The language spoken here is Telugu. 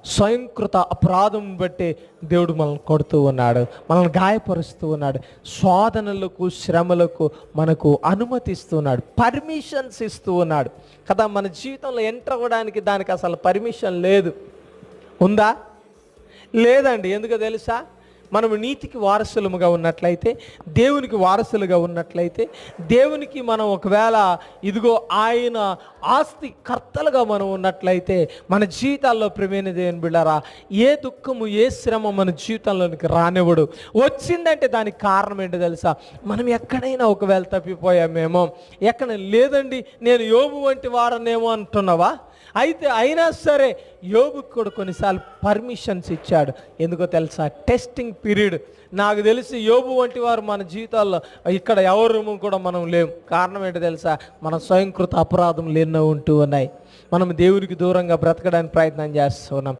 స్వయంకృత అపరాధం బట్టి దేవుడు మనల్ని కొడుతూ ఉన్నాడు, మనల్ని గాయపరుస్తూ ఉన్నాడు, శోధనలకు శ్రమలకు మనకు అనుమతిస్తున్నాడు, పర్మిషన్స్ ఇస్తూ ఉన్నాడు కదా. మన జీవితంలో ఎంటర్ అవ్వడానికి దానికి అసలు పర్మిషన్ లేదు. ఉందా? లేదండి. ఎందుకో తెలుసా? మనము నీతికి వారసులముగా ఉన్నట్లయితే, దేవునికి వారసులుగా ఉన్నట్లయితే, దేవునికి మనం ఒకవేళ ఇదిగో ఆయన ఆస్తి కర్తలుగా మనం ఉన్నట్లయితే, మన జీవితాల్లో ప్రియమైన దేవుని బిడ్డలారా, ఏ దుఃఖము ఏ శ్రమ మన జీవితంలోనికి రానివ్వడు. వచ్చిందంటే దానికి కారణం ఏంటో తెలుసా? మనం ఎక్కడైనా ఒకవేళ తప్పిపోయామేమో, ఎక్కడ లేదండి నేను యోబు వంటి వాడనేమో అంటున్నావా? అయితే అయినా సరే యోబుకు కూడా కొన్నిసార్లు పర్మిషన్స్ ఇచ్చాడు. ఎందుకో తెలుసా? Testing period. నాకు తెలిసి యోబు వంటి వారు మన జీవితాల్లో ఇక్కడ ఎవరు కూడా మనం లేము. కారణం ఏంటో తెలుసా? మన స్వయంకృత అపరాధములు ఎన్నో ఉంటూ ఉన్నాయి. మనం దేవునికి దూరంగా బ్రతకడానికి ప్రయత్నం చేస్తున్నాం.